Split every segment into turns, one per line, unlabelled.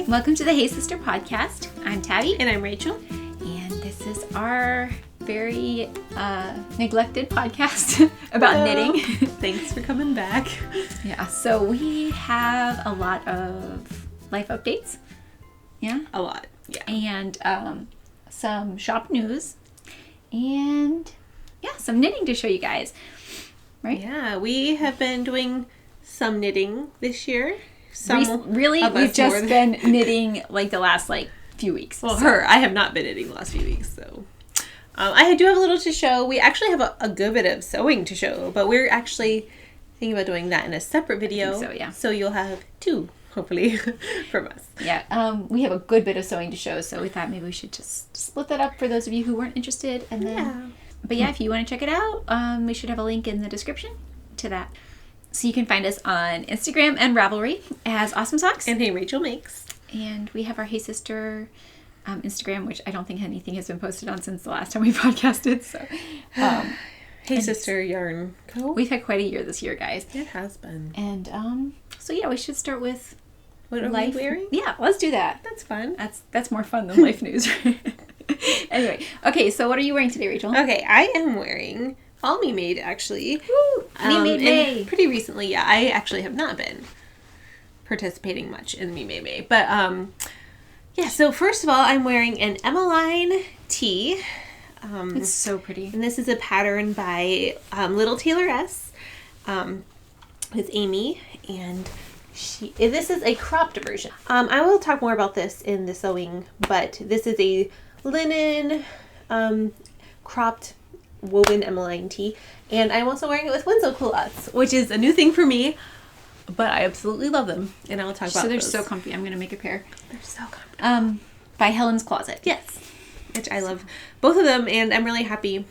Welcome to the Hey Sister podcast. I'm Tabi.
And I'm Rachel.
And this is our very neglected podcast about knitting.
Thanks for coming back.
Yeah, so we have a lot of life updates. Yeah?
A lot, yeah.
And some shop news. And yeah, some knitting to show you guys. Right?
Yeah, we have been doing some knitting this year.
We've just been knitting like the last few weeks.
Well, I have not been knitting the last few weeks, so I do have a little to show. We actually have a good bit of sewing to show, but we're actually thinking about doing that in a separate video.
So yeah,
so you'll have two hopefully from us.
Yeah, we have a good bit of sewing to show, so we thought maybe we should just split that up for those of you who weren't interested, and then. Yeah. But yeah, if you want to check it out, we should have a link in the description to that. So you can find us on Instagram and Ravelry as Awesome Socks.
And Hey Rachel Makes.
And we have our Hey Sister Instagram, which I don't think anything has been posted on since the last time we podcasted. So,
Hey Sister Yarn Co.
We've had quite a year this year, guys.
It has been.
And so yeah, we should start with
what are we wearing?
Yeah, let's do that.
That's fun.
That's more fun than life news. Anyway, okay, so what are you wearing today, Rachel?
Okay, I am wearing all Me Made, actually.
Woo! Me Made May.
Pretty recently, yeah. I actually have not been participating much in Me Made May. But, yeah, so first of all, I'm wearing an Emmeline tee.
It's so pretty.
And this is a pattern by Little Tailoress. It's Amy, and this is a cropped version. I will talk more about this in the sewing, but this is a linen cropped woven Emmeline tee, and I'm also wearing it with Winslow culottes, which is a new thing for me, but I absolutely love them, and I will talk about
so they're
those.
so comfy. I'm gonna make a pair.
They're so comfy.
By Helen's Closet.
Yes, which I love both of them, and I'm really happy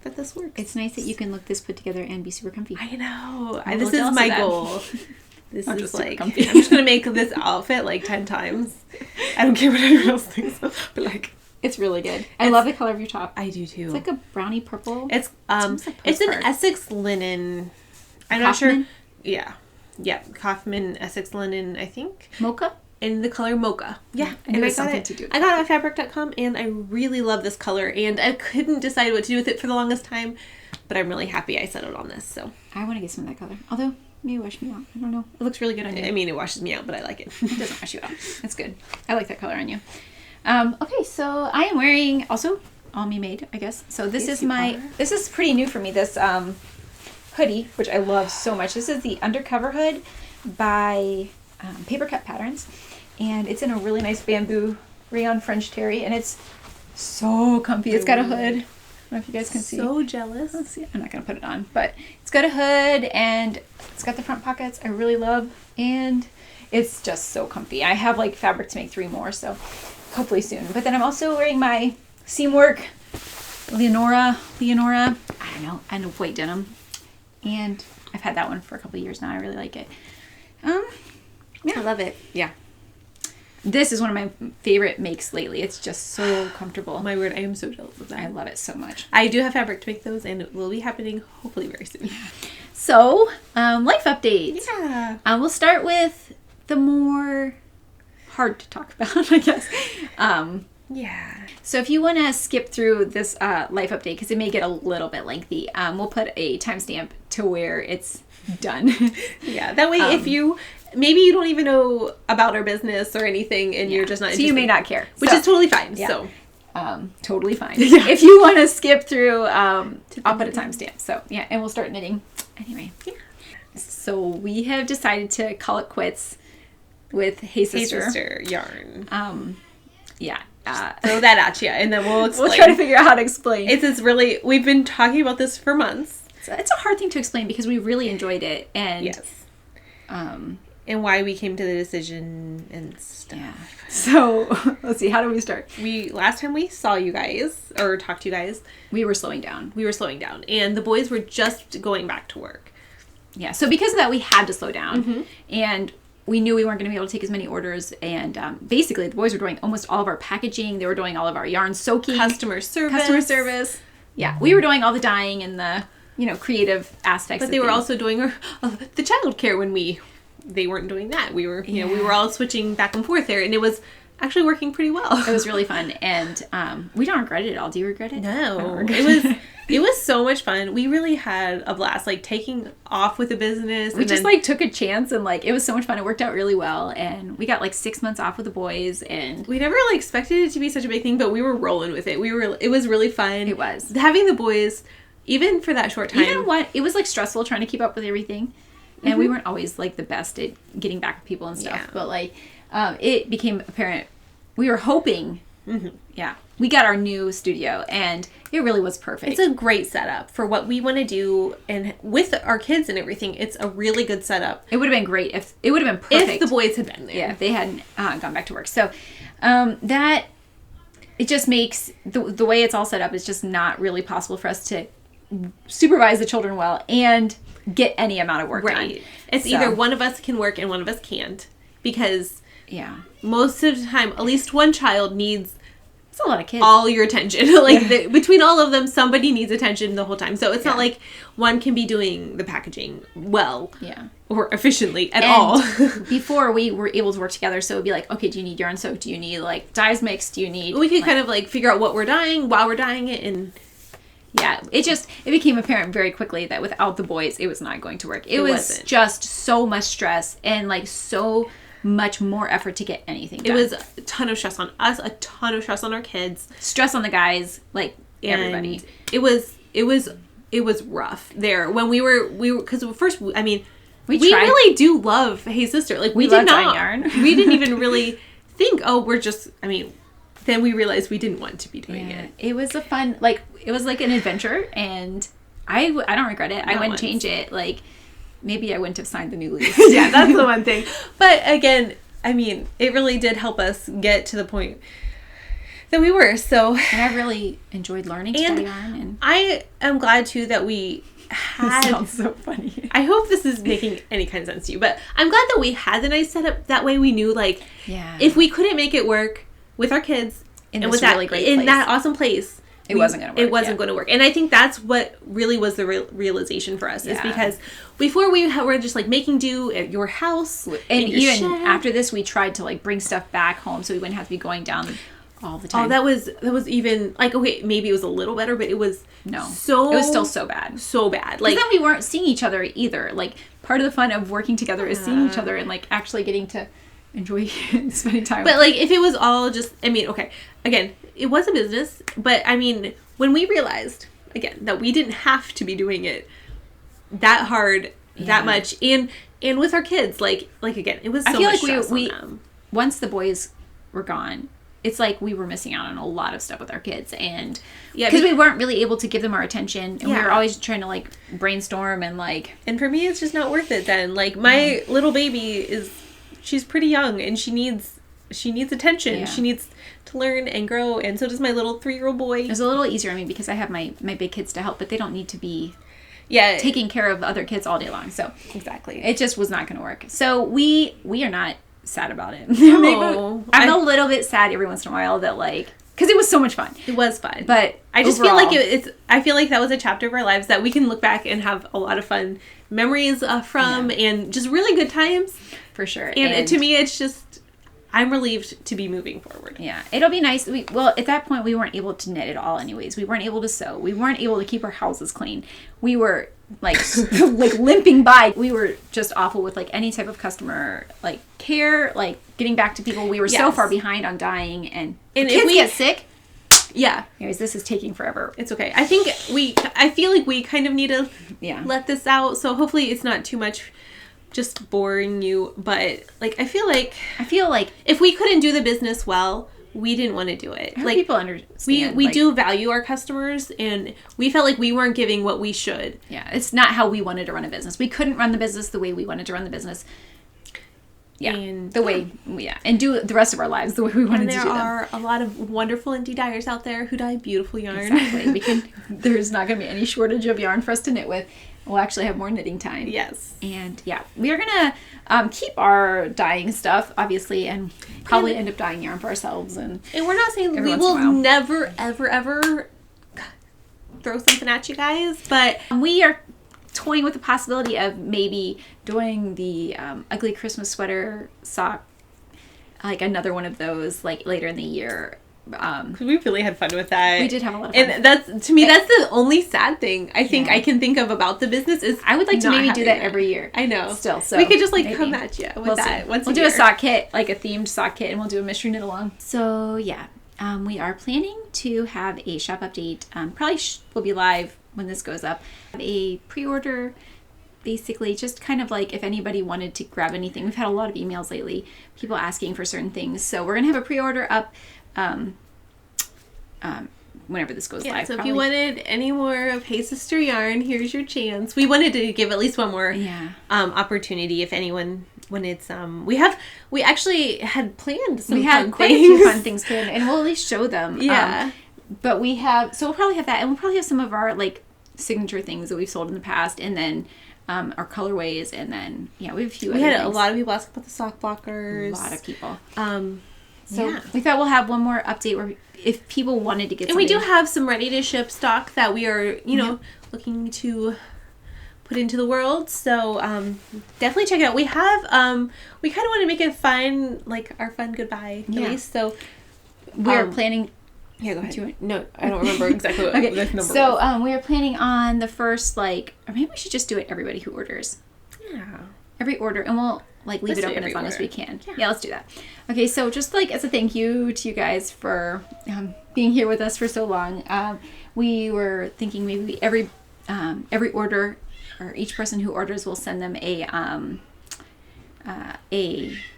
that this works.
It's nice that you can look this put together and be super comfy.
I know. This is my goal. This
Not
is
comfy.
I'm just gonna make this outfit 10 times. I don't care what anyone else thinks, but
it's really good. I love the color of your top.
I do too.
It's like a brownie purple.
It's it's an Essex linen. I'm not sure. Yeah. Kaufman Essex linen, I think.
Mocha?
In the color mocha. Yeah.
I got it
on fabric.com, and I really love this color, and I couldn't decide what to do with it for the longest time, but I'm really happy I settled on this. So I
want to get some of that color. Although maybe wash me out. I don't know.
It looks really good on you. I mean, it washes me out, but I like it.
It doesn't wash you out. It's good. I like that color on you. Okay, so I am wearing also all Me Made, I guess. So this is pretty new for me, this hoodie, which I love so much. This is the UnderCover hood by Papercut Patterns, and it's in a really nice bamboo rayon French terry, and it's so comfy. It's got a hood. I don't know if you guys can see.
So jealous.
Let's see. I'm not going to put it on, but it's got a hood, and it's got the front pockets I really love, and it's just so comfy. I have fabric to make 3 more, so hopefully soon. But then I'm also wearing my Seamwork Leonora, I don't know, and white denim. And I've had that one for a couple of years now. I really like it. Yeah.
I love it. Yeah.
This is one of my favorite makes lately. It's just so comfortable.
My word, I am so jealous of that.
I love it so much.
I do have fabric to make those, and it will be happening hopefully very soon.
So, life updates.
Yeah.
We'll start with the more hard to talk about, I guess.
Yeah.
So if you want to skip through this life update, because it may get a little bit lengthy, we'll put a timestamp to where it's done.
Yeah, that way if maybe you don't even know about our business or anything, and you're just not interested.
So you may not care.
Which is totally fine.
Yeah.
So
totally fine. Yeah. If you want to skip through, I'll put a timestamp. So yeah, and we'll start knitting. Anyway. Yeah. So we have decided to call it quits with Hey Sister
yarn.
Yeah.
Throw that at you, and then we'll explain.
We'll try to figure out how to explain.
We've been talking about this for months.
So it's a hard thing to explain because we really enjoyed it, and
yes. And why we came to the decision and stuff.
Yeah. So let's see, how do we start?
Last time we saw you guys or talked to you guys,
we were slowing down,
and the boys were just going back to work.
Yeah. So because of that, we had to slow down, and we knew we weren't going to be able to take as many orders, and basically the boys were doing almost all of our packaging. They were doing all of our yarn soaking.
Customer service.
Yeah, we were doing all the dyeing and the creative aspects.
But they were also doing the childcare when we they weren't doing that. We were, you know, we were all switching back and forth there, and it was actually working pretty well.
It was really fun, and we don't regret it at all. Do you regret it?
No, it was so much fun. We really had a blast, like taking off with the business.
We just like took a chance, and like it was so much fun. It worked out really well, and we got like 6 months off with the boys, and
we never like expected it to be such a big thing, but we were rolling with it. It was really fun.
It was
having the boys, even for that short time.
It was like stressful trying to keep up with everything, and we weren't always like the best at getting back with people and stuff. But like, it became apparent. We were hoping. We got our new studio, and it really was perfect.
It's a great setup for what we want to do, and with our kids and everything, it's a really good setup.
It would have been great if it would have been perfect
if the boys had been there.
Yeah, if they hadn't gone back to work. So that it just makes the way it's all set up is just not really possible for us to supervise the children well and get any amount of work done.
It's either one of us can work and one of us can't, because most of the time, at least one child needs.
It's a lot of kids.
All your attention. Like, between all of them, somebody needs attention the whole time. So it's not like one can be doing the packaging well or efficiently at all.
Before, we were able to work together, so it would be like, okay, do you need yarn soak? Do you need, like, dyes mixed? Do you need...
We could kind of, like, figure out what we're dyeing while we're dyeing it, and...
Yeah, it became apparent very quickly that without the boys, it was not going to work. It was just so much stress and, like, so... much more effort to get anything done.
It was a ton of stress on us, a ton of stress on our kids,
stress on the guys, like everybody.
It was rough there when we were because first, I mean, we really do love Hey Sister. Like we did not yarn. We didn't even really think, we're just. I mean, then we realized we didn't want to be doing it.
It was a fun, like it was like an adventure, and I don't regret it. I wouldn't change it. Like. Maybe I wouldn't have signed the new lease.
Yeah, that's the one thing. But again, I mean, it really did help us get to the point that we were. So,
and I really enjoyed learning to dye yarn. And
I am glad too that we had.
This sounds so funny.
I hope this is making any kind of sense to you, but I'm glad that we had the nice setup. That way, we knew like, if we couldn't make it work with our kids
in with that really great place.
In that awesome place.
It wasn't going to work.
It wasn't going to work. And I think that's what really was the realization for us is because before we were just like making do at your house.
And even after this, we tried to like bring stuff back home so we wouldn't have to be going down all the time.
Oh, that was even like, okay, maybe it was a little better, but it was
it was still so bad.
So bad. Like
then we weren't seeing each other either. Like part of the fun of working together is seeing each other and like actually getting to enjoy spending time.
But like if it was all just, I mean, okay, again, it was a business, but I mean, when we realized again that we didn't have to be doing it that hard, that much, and with our kids, like again, it was so much stress on them.
Once the boys were gone, it's like we were missing out on a lot of stuff with our kids, and because we weren't really able to give them our attention, and we were always trying to like brainstorm and like.
And for me, it's just not worth it. Then, like my little baby she's pretty young, and she needs attention. Yeah. She needs to learn and grow, and so does my little 3-year-old boy.
It was a little easier on me because I have my big kids to help, but they don't need to be taking care of other kids all day long. So
exactly,
it just was not going to work. So we are not sad about it.
No,
I'm a little bit sad every once in a while that like because it was so much fun.
It was fun,
but
I just feel like I feel like that was a chapter of our lives that we can look back and have a lot of fun memories from, and just really good times
for sure.
And to me, it's just. I'm relieved to be moving forward.
Yeah, it'll be nice. At that point, we weren't able to knit at all anyways. We weren't able to sew. We weren't able to keep our houses clean. We were, like, like limping by. We were just awful with, like, any type of customer, like, care, like, getting back to people. We were so far behind on dyeing, and if we get sick...
Yeah.
Anyways, this is taking forever.
It's okay. I feel like we kind of need to let this out, so hopefully it's not too much... just boring you, but like I feel like if we couldn't do the business well, we didn't want to do it.
Like people understand.
We do value our customers, and we felt like we weren't giving what we should.
Yeah, it's not how we wanted to run a business. We couldn't run the business the way we wanted to run the business. Yeah, and and do the rest of our lives the way we wanted to do them.
There are a lot of wonderful indie dyers out there who dye beautiful yarn.
Exactly. There's not going to be any shortage of yarn for us to knit with. We'll actually have more knitting time.
Yes.
And we are going to keep our dyeing stuff, obviously, and probably end up dyeing yarn for ourselves. And
we're not saying we will never, ever, ever throw something at you guys, but
we are toying with the possibility of maybe doing the ugly Christmas sweater sock, like another one of those, like later in the year.
We really had fun with that.
We did have a lot of fun.
And that's, to me, that's the only sad thing I think I can think of about the business is
I would like to maybe do that every year.
I know.
Still, so
we could just like
maybe.
come at you with that once
we'll do a sock kit, like a themed sock kit, and we'll do a mystery knit along. So yeah, we are planning to have a shop update. Probably will be live when this goes up. A pre-order, basically just kind of like if anybody wanted to grab anything. We've had a lot of emails lately, people asking for certain things. So we're gonna have a pre-order up whenever this goes live.
So
probably.
if you wanted any more of Hey Sister Yarn, here's your chance. We wanted to give at least one more opportunity if anyone wanted some. We actually had planned some
quite a few fun things planned, and we'll at least show them.
Yeah.
But we'll probably have that, and we'll probably have some of our like signature things that we've sold in the past, and then our colorways, and then we have a few.
We had a lot of people ask about the sock blockers.
A lot of people.
So
we thought we'll have one more update where if people wanted to get
and we do have some ready to ship stock that we are, looking to put into the world. So definitely check it out. We have we kind of want to make it fun, like our fun goodbye at least. So
we're planning.
Yeah, go ahead. No, I don't remember exactly what the number was.
So we are planning on the first or maybe we should just do it everybody who orders.
Yeah.
Every order, and we'll leave it open as long as we can. Yeah, let's do that. Okay, so just as a thank you to you guys for being here with us for so long, we were thinking maybe every order or each person who orders will send them a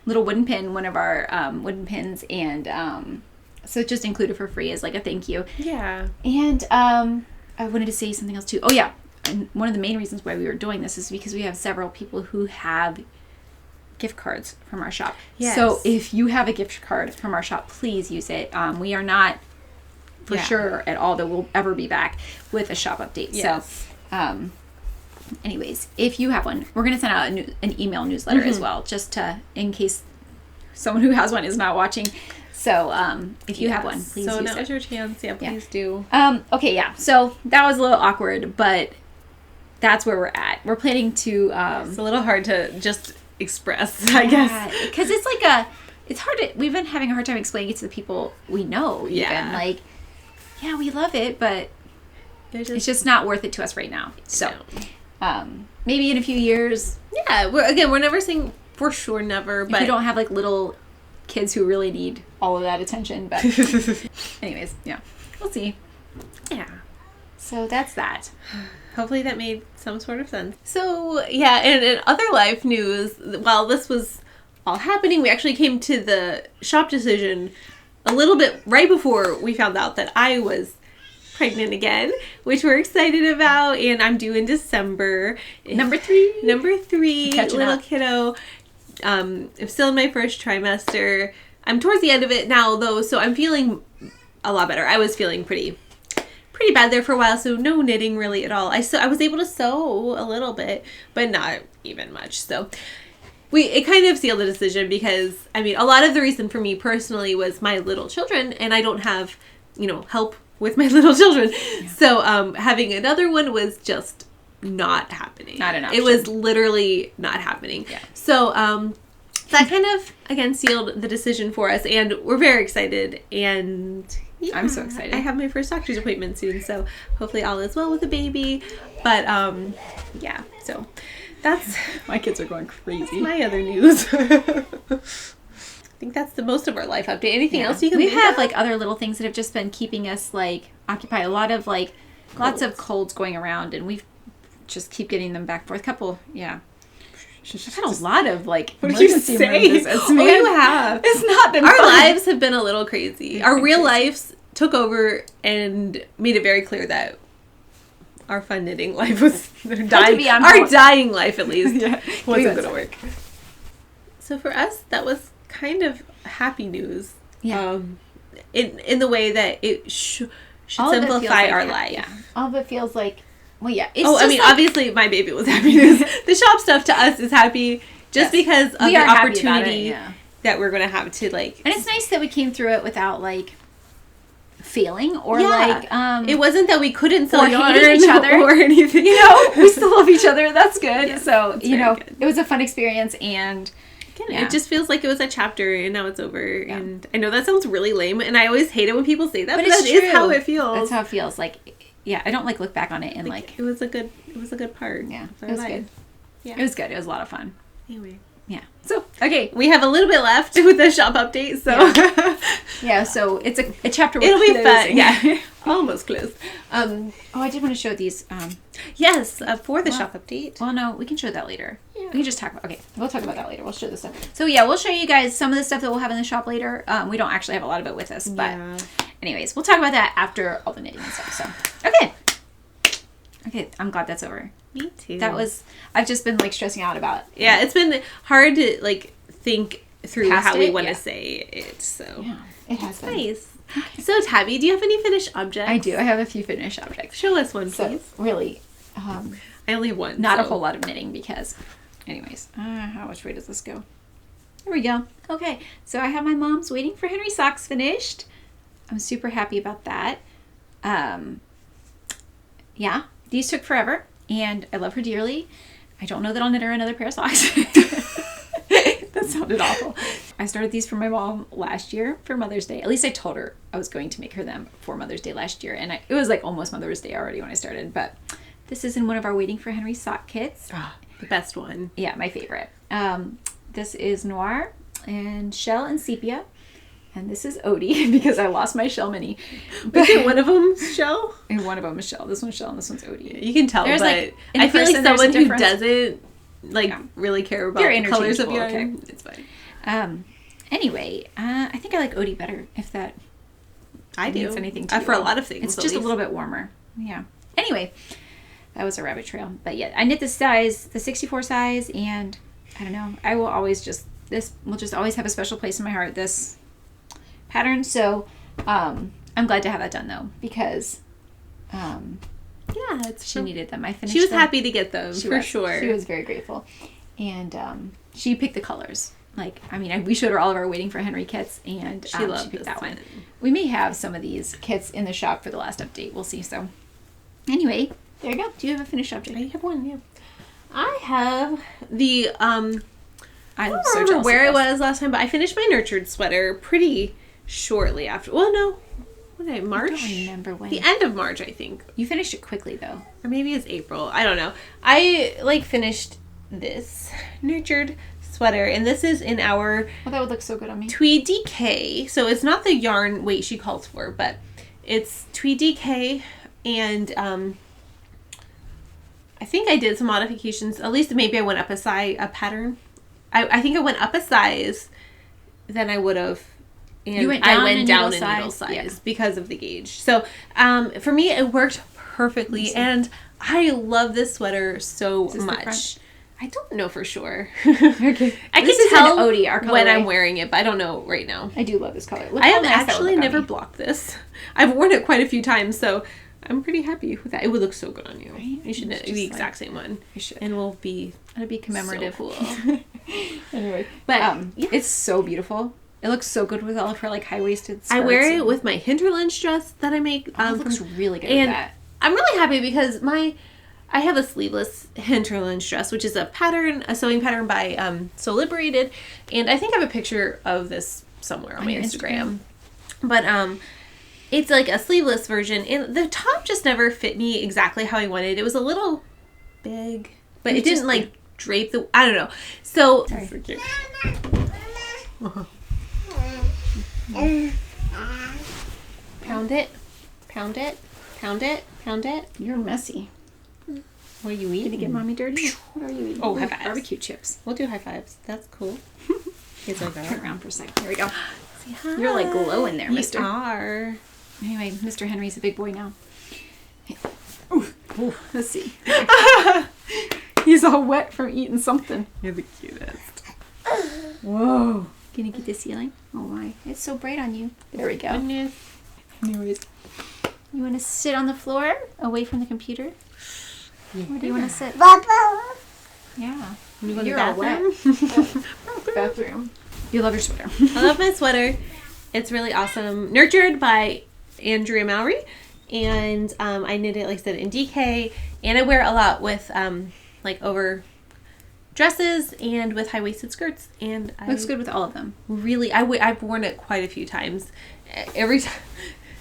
little wooden pin, one of our wooden pins, and so just included for free as like a thank you.
Yeah.
And I wanted to say something else too. Oh yeah, and one of the main reasons why we were doing this is because we have several people who have gift cards from our shop.
Yes.
So if you have a gift card from our shop, please use it. We are not for sure at all that we'll ever be back with a shop update. Yes. So anyways, if you have one, we're going to send out an email newsletter as well, just in case someone who has one is not watching. So if you have one, please use it. So
that was your chance. Yeah, please do.
Okay, yeah. So that was a little awkward, but that's where we're at. We're planning to...
it's a little hard to just express, I guess.
Because it's it's hard to... We've been having a hard time explaining it to the people we know, even. We love it, but it's just not worth it to us right now. So maybe in a few years...
Yeah, we're never saying for sure never, but...
If you don't have, little kids who really need all of that attention, but... anyways, yeah. We'll see.
Yeah.
So that's that.
Hopefully that made some sort of sense. So, yeah, and in other life news, while this was all happening, we actually came to the shop decision a little bit right before we found out that I was pregnant again, which we're excited about, and I'm due in December.
Number 3.
Little kiddo. I'm still in my first trimester. I'm towards the end of it now, though, so I'm feeling a lot better. I was feeling pretty bad there for a while, so no knitting really at all. I was able to sew a little bit, but not even much. So it kind of sealed the decision because, a lot of the reason for me personally was my little children, and I don't have, help with my little children. Yeah. So having another one was just not happening.
Not an option.
It was literally not happening. Yeah. So that kind of, again, sealed the decision for us, and we're very excited, and... Yeah,
I'm so excited.
I have my first doctor's appointment soon, so hopefully all is well with the baby. But, so that's...
My kids are going crazy.
My other news. I think that's the most of our life update. Anything else you can
We have, other little things that have just been keeping us, occupied. A lot of, lots of colds going around, and we just keep getting them back and forth. I've had a lot of,
what did you say?
You have.
It's not been Our lives have been a little crazy. Our real lives took over and made it very clear that our fun knitting life was dying. Our dying life, at least, wasn't going to work. So for us, that was kind of happy news.
Yeah.
In the way that it should simplify our life.
Yeah. All of it feels like... Well, yeah.
Obviously, my baby was happy news. The shop stuff to us is happy just because of the opportunity that we're going to have to,
And it's nice that we came through it without, failing or
it wasn't that we couldn't sew yarn
each other
or anything.
You know, we still love each other. That's good.
Yes,
so, you know,
good.
it was a fun experience and
it just feels like it was a chapter and now it's over. Yeah. And I know that sounds really lame and I always hate it when people say that, but that is how it feels.
That's how it feels. Like, yeah, I don't look back on it and like
it was a good part.
Yeah, it was good. Yeah, it was good. It was a lot of fun.
Anyway.
Yeah. So, okay.
We have a little bit left with the shop update, so.
Yeah, so it's a chapter.
It'll be fun. Yeah. Almost closed.
I did want to show these.
Yes, for the shop update.
Well, no, we can show that later.
Yeah.
We can just talk about, we'll talk about that later. We'll show this stuff. So, yeah, we'll show you guys some of the stuff that we'll have in the shop later. We don't actually have a lot of it with us, but anyways, we'll talk about that after all the knitting and stuff. So, okay, I'm glad that's over.
Me too.
I've just been like stressing out about.
Yeah, it's been hard to like think through how we want to say it. So
yeah, it has been
nice. Okay. So Tabi, do you have any finished objects?
I do. I have a few finished objects.
Show us one, please.
So, really,
I only have one.
Not a whole lot of knitting because, anyways, which way does this go? There we go. Okay, so I have my mom's Waiting for Henry socks finished. I'm super happy about that. Yeah, these took forever. And I love her dearly. I don't know that I'll knit her another pair of socks. That sounded awful. I started these for my mom last year for Mother's Day. At least I told her I was going to make her them for Mother's Day last year. And it was like almost Mother's Day already when I started. But this is in one of our Waiting for Henry sock kits.
The best one.
Yeah, my favorite. This is Noir and Shell and Sepia. And this is Oatey because I lost my Shell mini.
But one of them Shell?
And one of them is Shell. This one's Shell and this one's Oatey.
You can tell,
there's
but
like,
I feel like someone who doesn't really care about the colors of yarn.
Okay.
It's fine.
Anyway, I think I like Oatey better if that means anything to you.
For a lot of things.
It's just a little bit warmer. Yeah. Anyway, that was a rabbit trail. But yeah, I knit the size, the 64 size, and I don't know. I will always this will just always have a special place in my heart, this pattern. So I'm glad to have that done though because she needed them. I finished
She was
them.
happy to get them for sure.
She was very grateful. And she picked the colors. Like, I mean, we showed her all of our Waiting for Henry kits and she picked that one. We may have some of these kits in the shop for the last update. We'll see. So anyway, there you go. Do you have a finished object?
I have one, yeah. I have the I don't
so
remember where it was last time, but I finished my Nurtured sweater pretty shortly after. Well, no. What did I, March?
I don't remember when.
The end of March, I think.
You finished it quickly, though.
Or maybe it's April. I don't know. I, finished this Nurtured sweater, and this is in our...
Oh, that would look so good on me.
Tweed DK. So it's not the yarn weight she calls for, but it's Tweed DK, and I think I did some modifications. At least maybe I went up a pattern. I think I went up a size than I would have. And
you went
down
I went
in
down
needle size because of the gauge. So for me, it worked perfectly, and I love this sweater so much. I don't know for sure.
Okay.
I can tell Oatey, our when I'm wearing it, but I don't know right now.
I do love this color.
I have actually never blocked this. I've worn it quite a few times, so I'm pretty happy with that. It would look so good on you.
Right?
You should knit the exact same one.
You should.
And we'll be...
It'll be commemorative.
So cool.
Anyway. But it's so beautiful. It looks so good with all of her high-waisted skirts.
I wear it with my hinterlands dress that I make.
It looks really good
with
that.
I'm really happy because I have a sleeveless hinterlands dress, which is a sewing pattern by So Liberated, and I think I have a picture of this somewhere on my Instagram. But it's like a sleeveless version, and the top just never fit me exactly how I wanted. It was a little big, but it didn't drape the... I don't know. So... Sorry. So cute. Pound it. Pound it. Pound it. Pound it.
You're messy.
What are you eating?
Gonna get mommy dirty? What are you eating?
Oh, high fives.
Barbecue chips.
We'll do high fives. That's cool.
Turn around for a second. Here we go.
Say hi.
You're like glowing there, mister.
You are.
Anyway, Mr. Henry's a big boy now. Ooh, let's see. He's all wet from eating something.
You're the cutest.
Whoa. Gonna get the ceiling? Oh my. It's so bright on you. There we go.
Goodness.
Anyways. You want to sit on the floor away from the computer? Yeah. Where do you want to sit? Yeah.
You
You're all wet. Bathroom. You love your sweater.
I love my sweater. It's really awesome. Nurtured by Andrea Mowry. And I knit it, like I said, in DK. And I wear it a lot with like over dresses and with high-waisted skirts. And
Looks good with all of them.
Really, I've worn it quite a few times. Every time.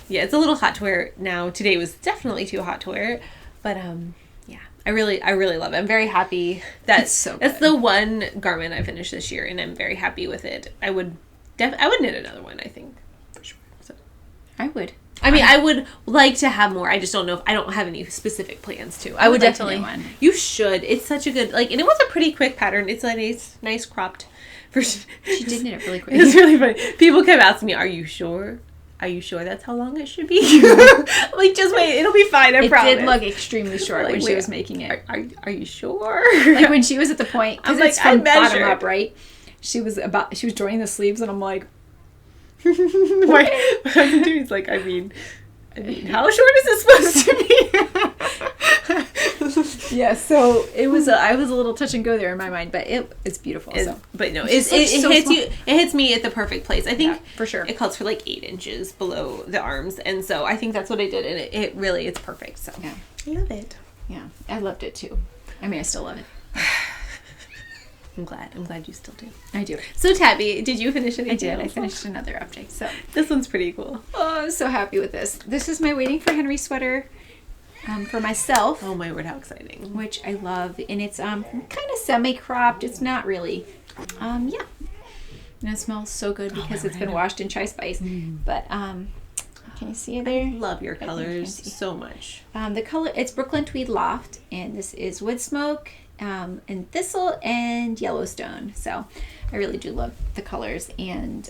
Yeah, it's a little hot to wear now. Today was definitely too hot to wear it. But yeah, I really love it. I'm very happy. That's the one garment I finished this year, and I'm very happy with it. I would knit another one, I think, for sure. So
I would.
I mean, I would like to have more. I just don't know if I don't have any specific plans to. I would
like
definitely.
To knit one.
You should. It's such a good and it was a pretty quick pattern. It's a nice cropped.
She did knit it really quick.
It's really funny. People kept asking me, "Are you sure? Are you sure that's how long it should be?" Like, just wait, it'll be fine. I promise.
It did look extremely short when she was making it.
Are you sure?
Like when she was at the point, because it's
like,
from bottom up, right? She was joining the sleeves, and I'm like,
what husband doing? He's like, I mean, how short is it supposed to
be? Yeah, so it was. I was a little touch and go there in my mind, but it's beautiful.
But no, it hits you. It hits me at the perfect place. I think
for sure
it calls for like 8 inches below the arms, and so I think that's what I did, and it really it's perfect. So
yeah,
I love it.
Yeah, I loved it too. I mean, I still love it.
I'm glad you still do.
I do.
So Tabi, did you finish anything?
I did. I finished another object. So
this one's pretty cool.
Oh, I'm so happy with this. This is my Waiting for Henry sweater for myself.
Oh my word, how exciting!
Which I love, and it's kind of semi-cropped. It's not really. Yeah. And it smells so good because it's been washed in chai spice. But can you see it there?
I love your colors so much.
The color, it's Brooklyn Tweed Loft, and this is Woodsmoke. And Thistle and Yellowstone. So I really do love the colors, and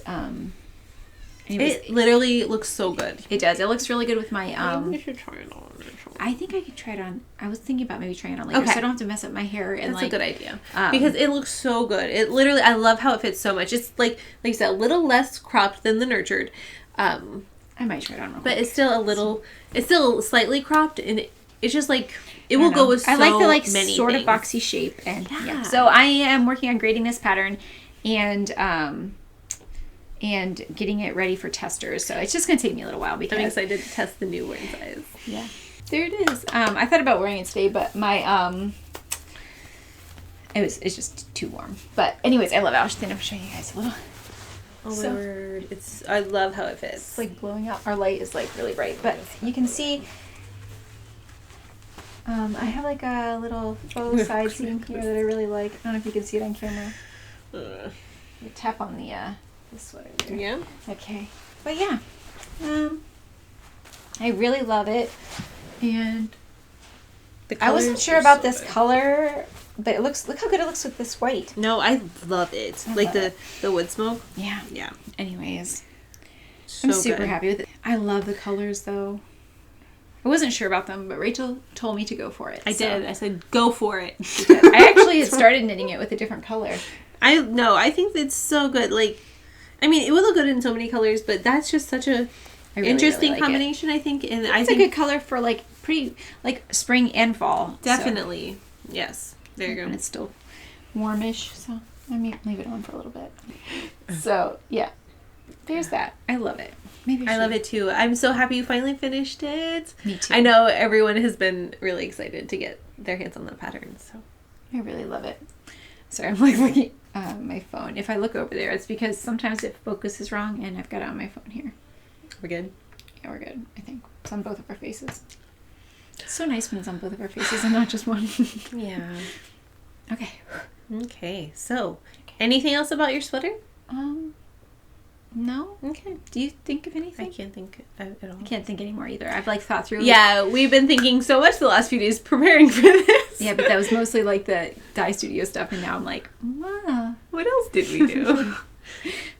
it literally looks so good.
It does. It looks really good with my
you should try it on.
I think I could try it on. I was thinking about maybe trying it on later, so I don't have to mess up my hair. And
that's a good idea because it looks so good. It literally, I love how it fits so much. It's like you said, a little less cropped than the nurtured.
I might try it on,
but it's still it's still slightly cropped, and it's just like. It will go with so many
I like the sort of boxy shape, and yeah. So I am working on grading this pattern, and getting it ready for testers. So it's just gonna take me a little while because
I'm excited to test the new wearing size.
Yeah, there it is. I thought about wearing it today, but my it's just too warm. But anyways, I love it. I'll just end up showing you guys a little.
Oh my word! I love how it fits.
It's like blowing out. Our light is like really bright, but you can see. I have like a little faux side seam here that I really like. I don't know if you can see it on camera. You tap on the sweater there.
Yeah.
Okay. But yeah, I really love it, and I wasn't sure about this color, but look how good it looks with this white.
No, I love it. The Woodsmoke.
Yeah.
Yeah.
Anyways,
so
I'm super happy with it. I love the colors though. I wasn't sure about them, but Rachel told me to go for it.
I did. I said, go for it.
I actually had started knitting it with a different color.
I think it's so good. Like, I mean, it would look good in so many colors, but that's just such a interesting combination, I think. And I think
it's a good color for like pretty, like spring and fall.
Definitely. So. Yes. There you go.
And it's still warmish, so I may leave it on for a little bit. So, yeah. There's that. I love it.
I love it too. I'm so happy you finally finished it.
Me too.
I know everyone has been really excited to get their hands on the pattern. So
I really love it. Sorry, I'm like looking at my phone. If I look over there, it's because sometimes it focuses wrong, and I've got it on my phone here.
We're good?
Yeah, we're good. I think it's on both of our faces. It's so nice when it's on both of our faces and not just one.
Yeah.
Okay.
So, anything else about your sweater?
No.
Okay.
Do you think of anything?
I can't think at all.
I can't think anymore either. I've like thought through.
Yeah, we've been thinking so much the last few days preparing for this.
Yeah, but that was mostly like the dye studio stuff, and now I'm like,
what else did we do?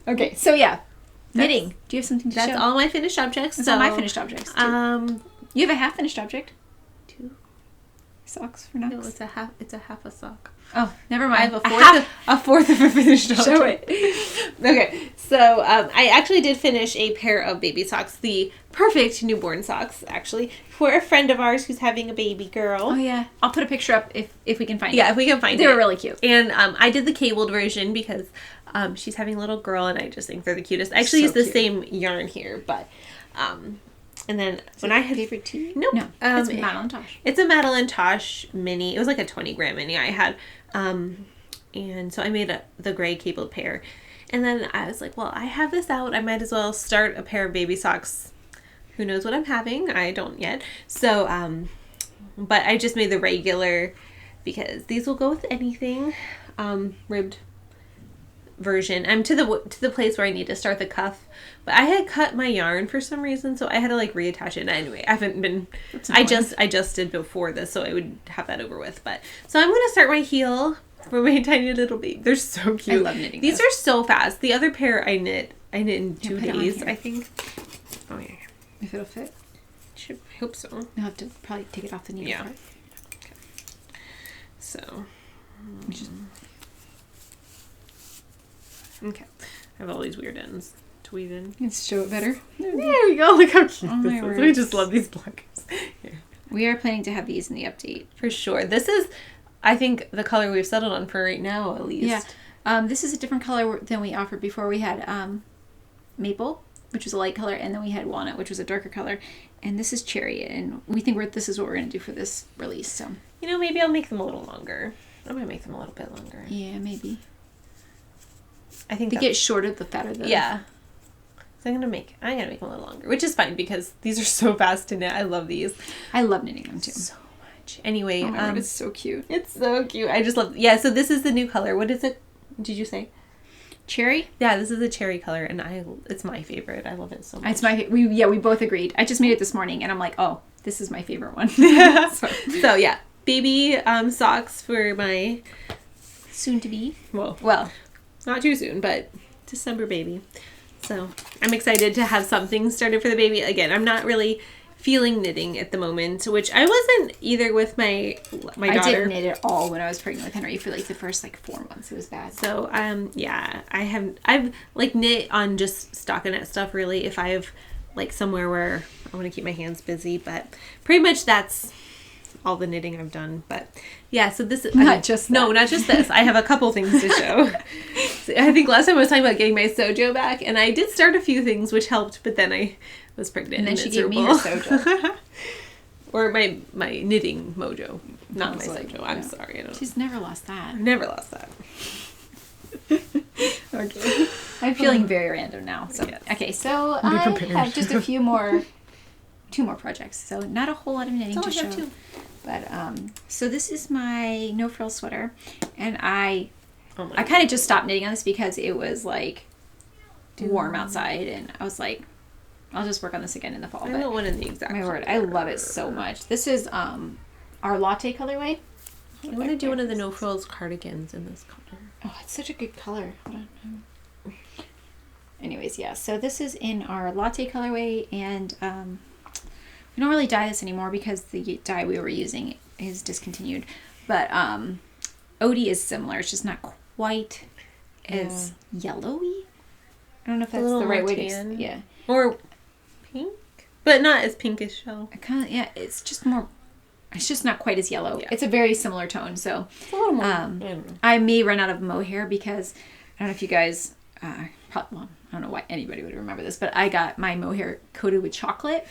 Okay, so yeah, knitting. Do you have something to show?
That's all my finished objects.
That's all my finished objects. Too. You have a half finished object.
2
socks for nuts.
No, it's a half a sock.
Oh, never mind.
I have a fourth of a finished object.
Show it.
Okay, so I actually did finish a pair of baby socks, the perfect newborn socks, actually, for a friend of ours who's having a baby girl.
Oh, yeah. I'll put a picture up if we can find it.
Yeah, if we can find it.
They were really cute.
And I did the cabled version because she's having a little girl, and I just think they're the cutest. I actually used the same yarn here, but And then when I had
favorite tea?
Nope.
No, it's Madeline Tosh.
It's a Madeline Tosh mini. It was like a 20-gram mini I had. And so I made the gray cabled pair. And then I was like, well, I have this out. I might as well start a pair of baby socks. Who knows what I'm having? I don't yet. So, but I just made the regular because these will go with anything. Ribbed version. I'm to the place where I need to start the cuff, but I had cut my yarn for some reason, so I had to like reattach it. Anyway, I haven't been. I just did before this, so I would have that over with. But so I'm gonna start my heel for my tiny little baby. They're so cute.
I love knitting.
These are so fast. The other pair I knit in 2 days, I think. Oh yeah.
If it'll fit.
I hope so.
You'll have to probably take it off the needle.
Yeah. Okay. So. Okay. I have all these weird ends. Tweeded.
Let's show it better.
There we go. Look how cute this is.
Words.
We just love these blockers. Here.
We are planning to have these in the update.
For sure. This is, I think, the color we've settled on for right now, at least.
Yeah. This is a different color than we offered before. We had maple, which was a light color, and then we had walnut, which was a darker color. And this is cherry, and we think this is what we're going to do for this release. So,
you know, maybe I'll make them a little longer. I'm going to make them a little bit longer.
Yeah, maybe.
I think
they get shorter the fatter the...
Yeah. So I'm gonna make them a little longer, which is fine because these are so fast to knit. I love these.
I love knitting them too.
So much. Anyway,
oh my God, it's so cute.
It's so cute. I just love. Yeah. So this is the new color. What is it? Did you say?
Cherry?
Yeah, this is a cherry color, and it's my favorite. I love it so much.
It's my we both agreed. I just made it this morning, and I'm like, oh, this is my favorite one.
so yeah, baby socks for my
soon to be.
Well. Not too soon, but December baby. So I'm excited to have something started for the baby. Again, I'm not really feeling knitting at the moment, which I wasn't either with my daughter.
I didn't knit at all when I was pregnant with Henry for like the first 4 months. It was bad.
So yeah, I've like knit on just stockinette stuff really if I've like somewhere where I want to keep my hands busy, but pretty much that's all the knitting I've done. But yeah, so this is
not just
this. I have a couple things to show. So I think last time I was talking about getting my sojo back, and I did start a few things which helped, but then I was pregnant
and then she gave me her sojo.
Or my knitting mojo, not my sojo. I'm sorry, I don't know.
She's never lost that.
I've never lost that.
Okay. I'm feeling very random now. So yes. Okay, so I have just two more projects. So not a whole lot of knitting to show. Two. But so this is my no frills sweater, and I kind of just stopped knitting on this because it was like warm outside, and I was like, I'll just work on this again in the fall.
I don't want in the exact.
My word, I love it so much. This is our latte colorway.
I want to do one of the no frills cardigans in this color.
Oh, it's such a good color. Hold on. Anyways, yeah. So this is in our latte colorway, and we don't really dye this anymore because the dye we were using is discontinued. But Oatey is similar. It's just not quite as yellowy. I don't know if that's the right way to. Yeah.
Or pink, but not as pinkish shell.
It's just more. It's just not quite as yellow. Yeah. It's a very similar tone. So
it's a little more.
I may run out of mohair because I don't know if you guys. I don't know why anybody would remember this, but I got my mohair coated with chocolate.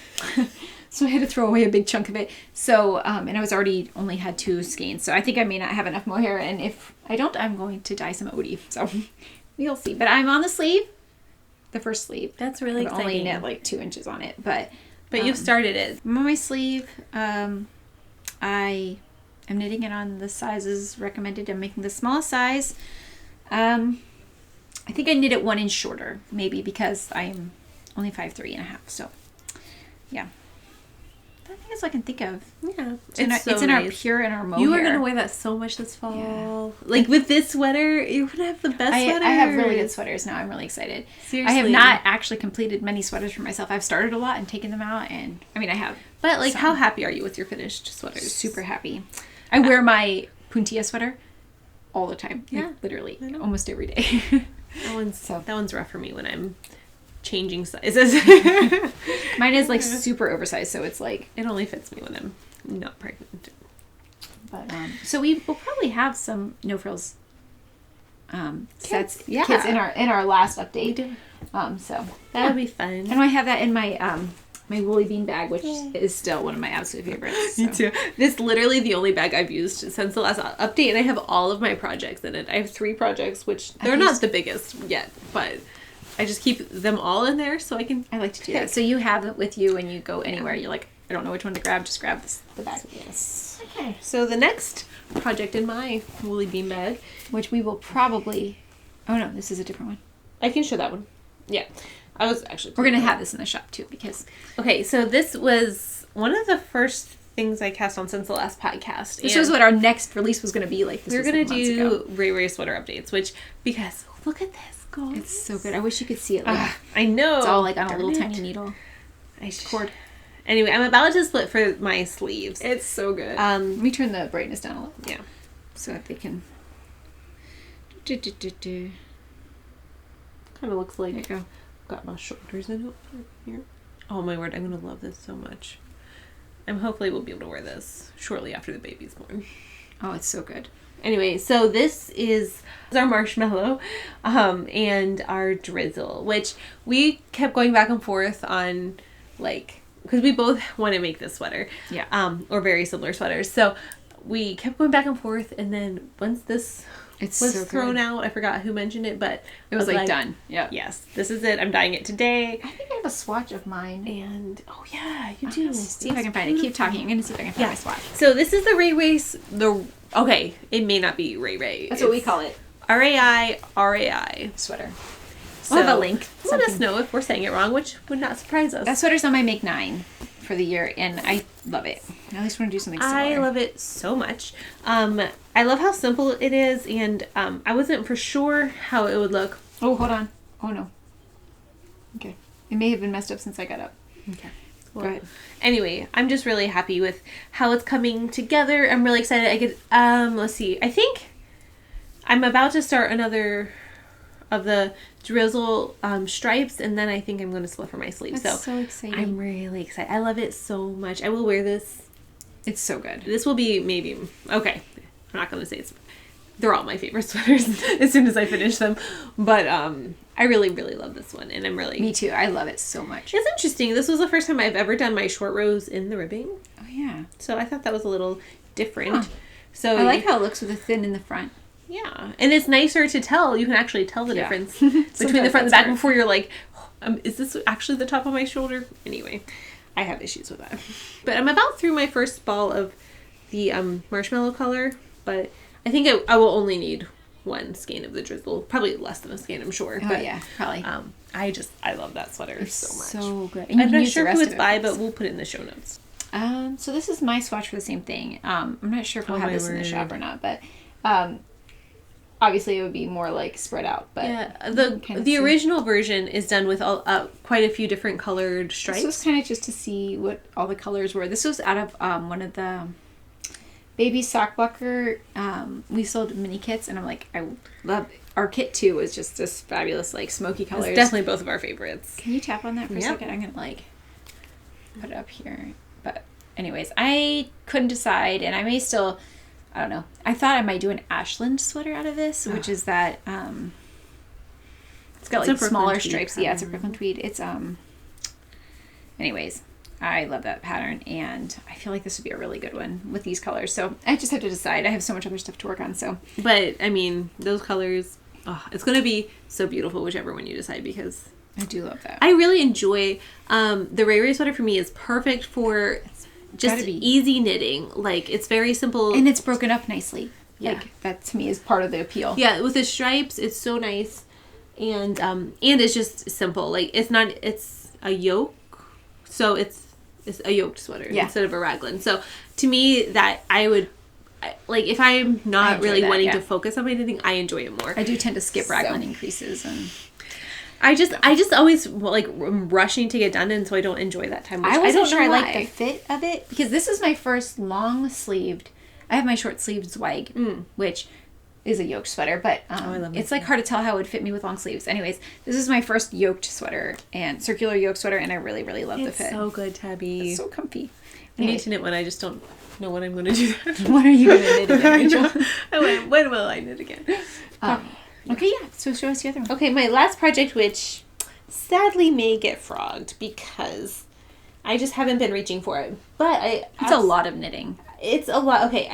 So I had to throw away a big chunk of it. So, and I was only had 2 skeins. So I think I may not have enough mohair. And if I don't, I'm going to dye some Oatey. So we'll see. But I'm on the sleeve. The first sleeve.
That's really exciting.
I only knit 2 inches on it. But
you've started it.
I'm on my sleeve. I am knitting it on the sizes recommended. I'm making the smallest size. I think I knit it 1 inch shorter, maybe because I'm only 5'3.5". So, yeah. I think that's all I can think of.
Yeah.
It's in our pure and our mohair.
You are going to wear that so much this fall. Yeah. Like with this sweater, you're going to have the best sweater.
I have really good sweaters now. I'm really excited.
Seriously.
I have not actually completed many sweaters for myself. I've started a lot and taken them out, and I have.
But how happy are you with your finished sweaters?
Super happy. I wear my puntilla sweater all the time.
Yeah.
Literally. Almost every day.
That one's rough for me when I'm changing sizes.
Mine is super oversized, so it's it
only fits me when I'm not pregnant.
But so we will probably have some no frills sets kits in our last update.
We do.
So
that would be fun.
And I have that in my my woolly bean bag, which is still one of my absolute favorites.
Me too. This is literally the only bag I've used since the last update, and I have all of my projects in it. I have 3 projects, which they're not the biggest yet, but I just keep them all in there so I can.
I like to do that. So you have it with you when you go anywhere. You're like, I don't know which one to grab. Just grab the bag.
Yes. Okay. So the next project in my woolly bean bag,
which we will probably. Oh no, this is a different one.
I can show that one. Yeah. I was actually.
We're gonna have this in the shop too because.
Okay, so this was one of the first things I cast on since the last podcast.
This was what our next release was gonna be like.
We were gonna do Ray sweater updates, because look at this, guys.
It's so good. I wish you could see it. Like,
I know.
It's all like on a little tiny needle.
Cord. Anyway, I'm about to split for my sleeves.
It's so good. Let me turn the brightness down a little.
Yeah.
So that they can.
Kind of looks like.
There you go.
Got my shoulders in it here. Oh my word, I'm gonna love this so much. I'm hopefully we'll be able to wear this shortly after the baby's born.
Oh, it's so good.
Anyway, so this is our marshmallow and our drizzle, which we kept going back and forth on, like, because we both want to make this sweater.
Yeah.
Or very similar sweaters. So we kept going back and forth, and then once this was so thrown out, I forgot who mentioned it, but
it was like done. Yeah.
Yes, this is it. I'm dyeing it today.
I think I have a swatch of mine.
And oh yeah, you do.
See if I can find it. Keep talking. I'm gonna see if I can find my swatch.
So this is the Ray Race. Okay, it may not be Ray Ray.
That's what we call it.
RAI
sweater.
So we'll have a link. Let us know if we're saying it wrong, which would not surprise us.
That sweater's on my make 9 for the year, and I love it. I at least want to do something similar.
I love it so much. I love how simple it is, and I wasn't for sure how it would look.
Oh, hold on. Oh, no. Okay. It may have been messed up since I got up.
Okay. Well,
go ahead.
Anyway, I'm just really happy with how it's coming together. I'm really excited. I could, let's see. I think I'm about to start another of the drizzle stripes, and then I think I'm going to split for my sleeves.
That's so exciting.
I'm really excited. I love it so much. I will wear this.
It's so good.
This will be maybe, okay, I'm not going to say it's, they're all my favorite sweaters as soon as I finish them, but I really, really love this one, and I'm really...
Me too. I love it so much.
It's interesting. This was the first time I've ever done my short rows in the ribbing.
Oh, yeah.
So I thought that was a little different.
Huh.
So
I like how it looks with the thin in the front.
Yeah, and it's nicer to tell. You can actually tell the difference between the front and the back before you're like, is this actually the top of my shoulder? Anyway, I have issues with that. But I'm about through my first ball of the marshmallow color, but I think I will only need 1 skein of the drizzle. Probably less than a skein, I'm sure.
Oh,
but,
yeah, probably.
I love that sweater so much.
So good.
I'm not sure who it's by, but we'll put it in the show notes.
So this is my swatch for the same thing. I'm not sure if we'll have this in the shop or not, but obviously it would be more like spread out. But
yeah, the original version is done with quite a few different colored stripes.
This was kind of just to see what all the colors were. This was out of one of the baby sock bucker. We sold mini kits, and I'm like, I love our kit too. Was just this fabulous like smoky colors.
It's definitely both of our favorites.
Can you tap on that for a second? I'm gonna like put it up here. But anyways, I couldn't decide, and I may still. I don't know. I thought I might do an Ashland sweater out of this, which is that it's got like smaller stripes. Yeah, it's a Brooklyn tweed. It's anyways, I love that pattern, and I feel like this would be a really good one with these colors. So I just have to decide. I have so much other stuff to work on. So,
but I mean, those colors, it's gonna be so beautiful whichever one you decide, because
I do love that.
I really enjoy the Ray Ray sweater. For me is perfect for just easy knitting. Like, it's very simple, and
it's broken up nicely.
Yeah,
like, that to me is part of the appeal.
Yeah, with the stripes, it's so nice, and it's just simple. Like, it's a yoke, so it's a yoked sweater instead of a raglan. So to me, that I would like, if I'm not really wanting to focus on my knitting, I enjoy it more.
I do tend to skip raglan increases, and
I just always like rushing to get done, and so I don't enjoy that time.
I wasn't sure I like the fit of it, because this is my first long sleeved. I have my short sleeved Zweig, which is a yoked sweater, but it's like hard to tell how it would fit me with long sleeves. Anyways, this is my first yoked sweater, and circular yoke sweater, and I really, really love the fit.
It's so good, Tabi.
It's so comfy.
I need to knit one. I just don't know when I'm going to do that.
When are you going to knit again, Rachel?
When will I knit again?
Okay, yeah. So show us the other one.
Okay, my last project, which sadly may get frogged because I just haven't been reaching for it. But
it's a lot of knitting.
It's a lot. Okay,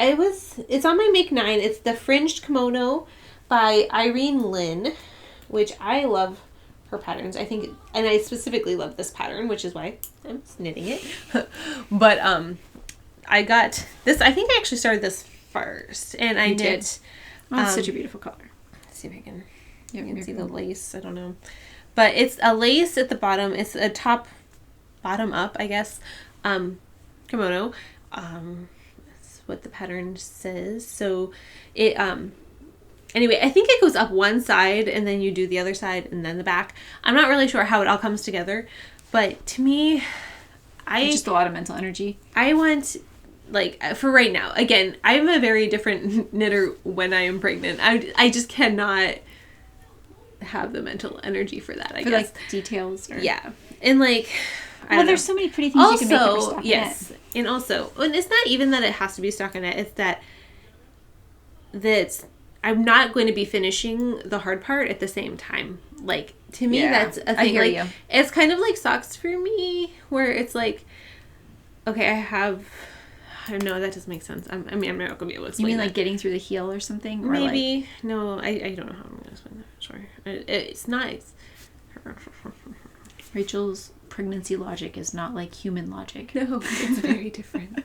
it's on my Make 9. It's the Fringed Kimono by Irene Lynn, which I love her patterns. I think, and I specifically love this pattern, which is why I'm knitting it. But I got this. I think I actually started this first, and I did.
Oh, it's such a beautiful color.
Let's see if I can. You can see the lace. I don't know, but it's a lace at the bottom. It's a bottom up, I guess. Kimono. That's what the pattern says. So it anyway, I think it goes up one side and then you do the other side and then the back. I'm not really sure how it all comes together, but to me,
it's just a lot of mental energy.
I want, like, for right now, again, I'm a very different knitter when I am pregnant. I just cannot have the mental energy for that, I guess.
Like details. Or...
Yeah. And like,
there's so many pretty things also, you can make for stockinette.
Yes. And also, and it's not even that it has to be stockinette, it's that I'm not going to be finishing the hard part at the same time. Like, to me, that's a thing.
I hear
like,
you.
It's kind of like socks for me, where it's like, okay, I don't know, that doesn't make sense. I'm not going to be able to explain.
You mean
that.
Like getting through the heel or something? Or
maybe.
Like...
No, I don't know how I'm going to explain that. Sure. It's nice.
Rachel's pregnancy logic is not like human logic.
No, it's very different.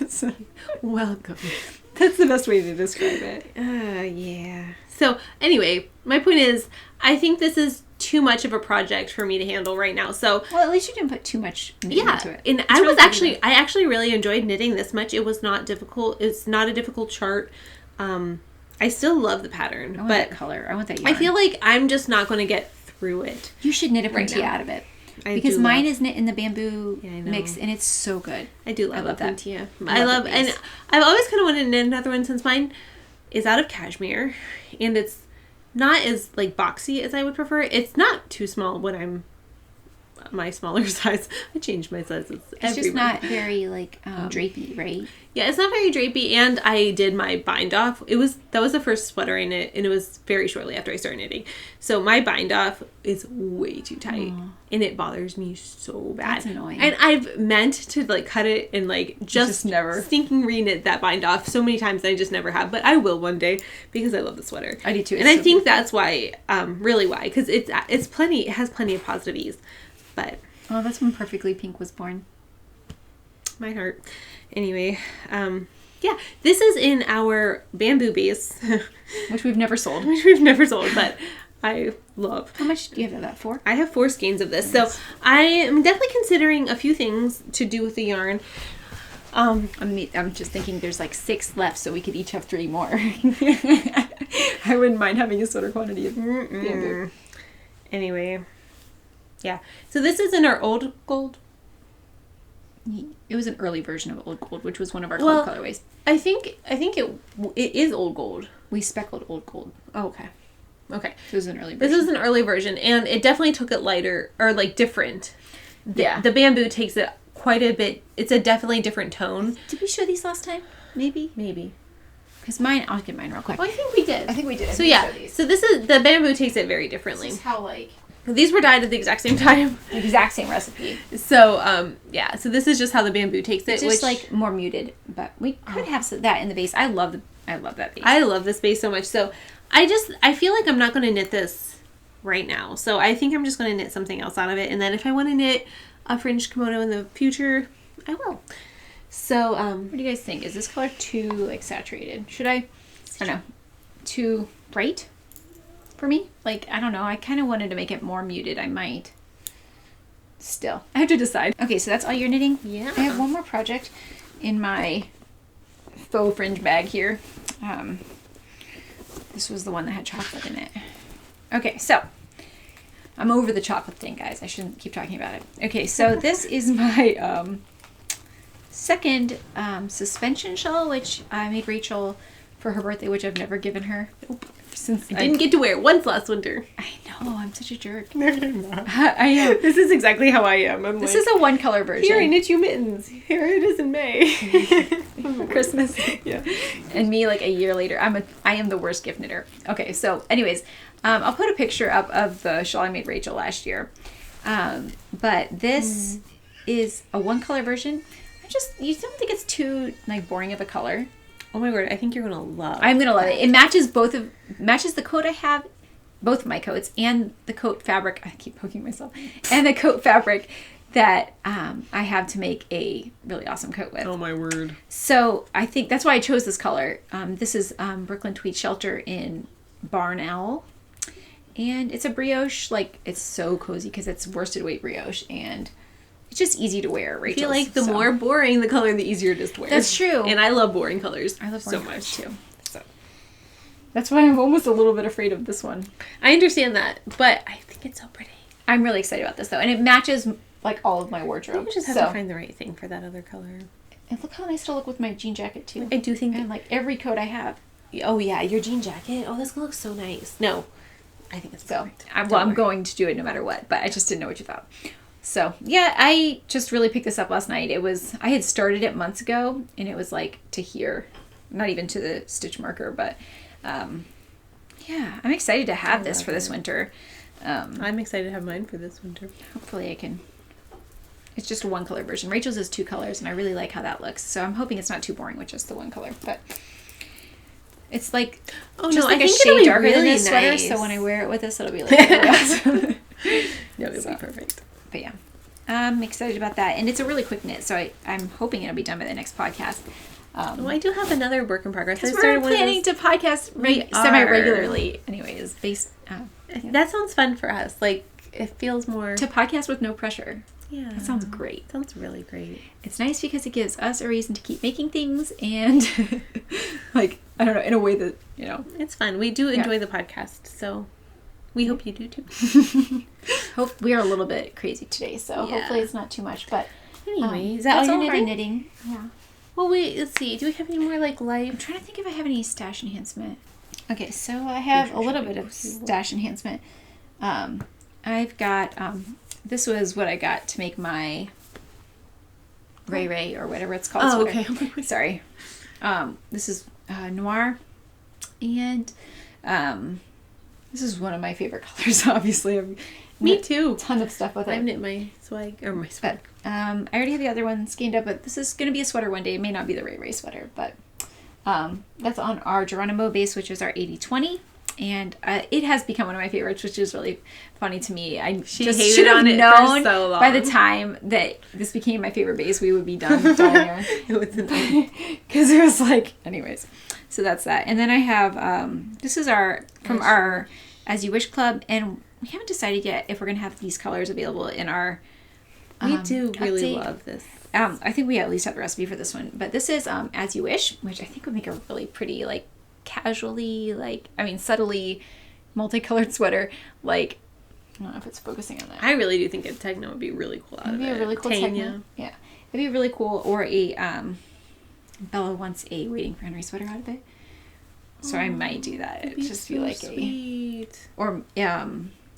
So,
welcome.
That's the best way to describe it.
Yeah. So anyway, my point is, I think this is too much of a project for me to handle right now. So
well, at least you didn't put too much knitting into it.
And I actually really enjoyed knitting this much. It was not difficult. It's not a difficult chart. I still love the pattern,
I want that color. I want that yarn.
I feel like I'm just not going to get through it.
You should knit a Petite out of it. Because mine is knit in the bamboo mix, and it's so good.
I do love
that.
Petite. I love, and I've always kind of wanted to knit another one since mine is out of cashmere, and it's not as like boxy as I would prefer. It's not too small when I'm my smaller size. I change my sizes.
It's just not very like drapey, right?
Yeah, it's not very drapey, and I did my bind off. That was the first sweater I knit, and it was very shortly after I started knitting. So my bind off is way too tight, and it bothers me so bad.
That's annoying.
And I've meant to like cut it and like just never stinking re-knit that bind off so many times that I just never have. But I will one day because I love the sweater.
I do too.
And I think that's why, really why, because it has plenty of positive ease. But
that's when Perfectly Pink was born.
My heart. Anyway, yeah, this is in our bamboo base.
Which we've never sold.
But I love.
How much do you have that for?
I have 4 skeins of this. Nice. So I am definitely considering a few things to do with the yarn.
I'm just thinking there's like 6 left, so we could each have 3 more. I wouldn't mind having a sort quantity of bamboo.
Anyway, yeah. So this is in our old gold.
It was an early version of Old Gold, which was one of our gold colorways.
I think it is Old Gold.
We speckled Old Gold.
Oh, okay. Okay.
So it was an early version.
This is an early version, and it definitely took it lighter, or like different.
Yeah.
The bamboo takes it quite a bit. It's a definitely different tone.
Did we show these last time? Maybe. Because I'll get mine real quick.
Well, I think we did.
So
yeah. So this is, the bamboo takes it very differently.
This is how like...
These were dyed at the exact same time.
The exact same recipe.
So, yeah. So this is just how the bamboo takes it.
It's just like more muted, but we could have that in the base. I love that base.
I love this base so much. So I feel like I'm not going to knit this right now. So I think I'm just going to knit something else out of it. And then if I want to knit a fringed kimono in the future, I will. So,
what do you guys think? Is this color too like saturated? Should I don't know, too bright? For me, like, I don't know. I kind of wanted to make it more muted. I might. Still, I have to decide. Okay, so that's all you're knitting?
Yeah.
I have one more project in my faux fringe bag here. This was the one that had chocolate in it. Okay, so I'm over the chocolate thing, guys. I shouldn't keep talking about it. Okay, so this is my second suspension shawl, which I made Rachel for her birthday, which I've never given her.
Nope. Since I didn't get to wear it once last winter.
I know, I'm such a jerk.
No, you're not.
I am.
This is exactly how I am.
This is a one color version.
Here, I knit you mittens. Here it is in May.
For Christmas.
Yeah.
And me like a year later. I am the worst gift knitter. Okay, so anyways, I'll put a picture up of the shawl I made Rachel last year. But this is a one color version. You don't think it's too like boring of a color.
Oh my word, I think you're gonna love.
I'm gonna love it. It matches matches the coat I have, both of my coats, and the coat fabric. I keep poking myself. And the coat fabric that I have to make a really awesome coat with.
Oh my word.
So I think that's why I chose this color. This is Brooklyn Tweed Shelter in Barn Owl. And it's a brioche, like it's so cozy because it's worsted weight brioche and it's just easy to wear, Rachel.
I feel like the more boring the color, the easier it is to wear.
That's true.
And I love boring colors.
I love boring colors
so much
too. So that's why I'm almost a little bit afraid of this one.
I understand that, but I think it's so pretty.
I'm really excited about this though, and it matches like all of my wardrobe.
You just have to find the right thing for that other color.
And look how nice it'll look with my jean jacket too.
I do think,
and like every coat I have.
Oh yeah, your jean jacket. Oh, this looks so nice. No, I think it's perfect.
I'm going to do it no matter what, but I just didn't know what you thought. So yeah, I just really picked this up last night. I had started it months ago, and it was like to here, not even to the stitch marker, but yeah, I'm excited to have this for this winter.
I'm excited to have mine for this winter.
Hopefully I can. It's just a one color version. Rachel's is two colors, and I really like how that looks. So I'm hoping it's not too boring with just the one color, but. It's like a shade darker than this sweater, so when I wear it with this, it'll be like really awesome.
No, it'll be perfect.
But yeah, I'm excited about that, and it's a really quick knit, so I'm hoping it'll be done by the next podcast.
I do have another work in progress.
Because we're planning to podcast semi-regularly, anyways.
That sounds fun for us. Like it feels more
to podcast with no pressure.
Yeah,
that sounds great.
Sounds really great.
It's nice because it gives us a reason to keep making things, and like I don't know, in a way that
it's fun. We do enjoy the podcast, so we hope you do too.
Hope we are a little bit crazy today, so hopefully it's not too much. But
anyway, is
that
all
your knitting? Yeah.
Well, wait. Let's see. Do we have any more like live?
I'm trying to think if I have any stash enhancement. Okay, so I have a little bit of stash enhancement. I've got. This was what I got to make my Ray or whatever it's called.
Oh, okay.
Sorry. This is Noir, and this is one of my favorite colors. Obviously,
me too.
A ton of stuff with it.
I've knit my swag or my sweater.
I already have the other one skeined up, but this is going to be a sweater one day. It may not be the Ray sweater, but that's on our Geronimo base, which is our 80/20. And it has become one of my favorites, which is really funny to me. She just should have known for so long. By the time that this became my favorite base, we would be done here. Because it was like, anyways. So that's that. And then I have, this is from our As You Wish Club. And we haven't decided yet if we're going to have these colors available in our
We do really love this.
I think we at least have the recipe for this one. But this is As You Wish, which I think would make a really pretty, like, casually, subtly multicolored sweater. Like, I don't know if it's focusing on that.
I really do think a techno would be really cool out of it.
It'd be a really cool techno. Yeah. It'd be really cool. Or a, Bella wants a Waiting for Henry sweater out of it. So I might do that. It'd just be like
sweet.
Or,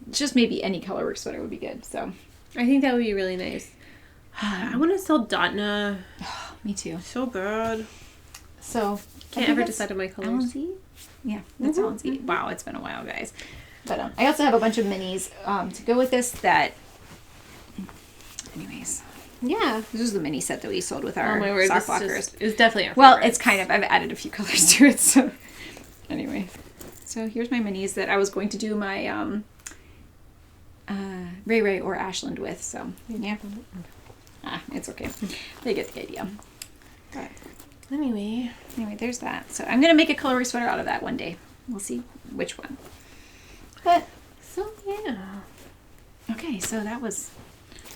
just maybe any colorwork sweater would be good. So
I think that would be really nice. I want to sell Dotna.
Me too.
So bad.
So
can't ever decide on my colors.
Allen's. Yeah, that's Allen's. Wow, it's been a while, guys. But I also have a bunch of minis to go with this. Anyways, yeah, this is the mini set that we sold with our sock blockers.
It's definitely our
favorite. It's kind of. I've added a few colors to it. So anyway, so here's my minis that I was going to do my Ray or Ashland with. So yeah, it's okay. They get the idea. But
Anyway,
there's that. So I'm going to make a colorway sweater out of that one day. We'll see which one. But,
so yeah.
Okay, so that was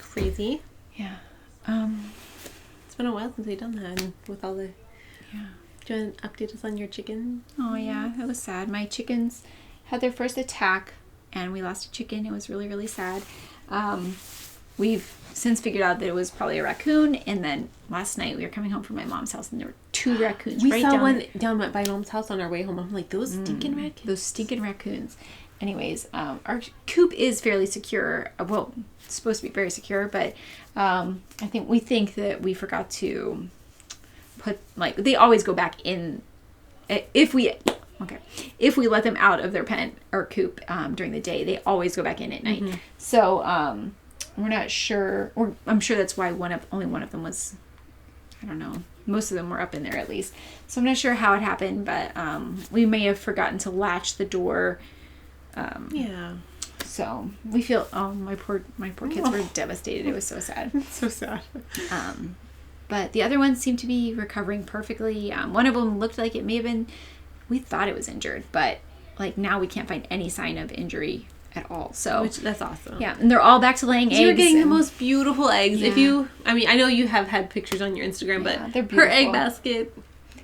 crazy.
Yeah.
It's been a while since we've done that with all the...
Yeah.
Do you want to update us on your chicken?
Oh, yeah. That was sad. My chickens had their first attack, and we lost a chicken. It was really, really sad. We've since figured out that it was probably a raccoon, and then last night we were coming home from my mom's house and there were 2 raccoons.
We saw one down by Mom's house on our way home. I'm like, those stinking raccoons.
Those stinking raccoons. Anyways, our coop is fairly secure. Well, it's supposed to be very secure, but we think that we forgot to put, like, they always go back in if we let them out of their pen or coop during the day, they always go back in at night. So we're not sure, or I'm sure that's why only one of them was, I don't know, most of them were up in there at least. So I'm not sure how it happened, but we may have forgotten to latch the door.
Yeah.
So we feel, my poor kids were devastated. It was so sad.
So sad.
But the other ones seem to be recovering perfectly. One of them looked like it may have been, we thought it was injured, but like now we can't find any sign of injury at all. So
that's awesome.
Yeah, and they're all back to laying eggs.
You're getting the most beautiful eggs.
Yeah.
I know you have had pictures on your Instagram, but
they're beautiful.
Her egg basket,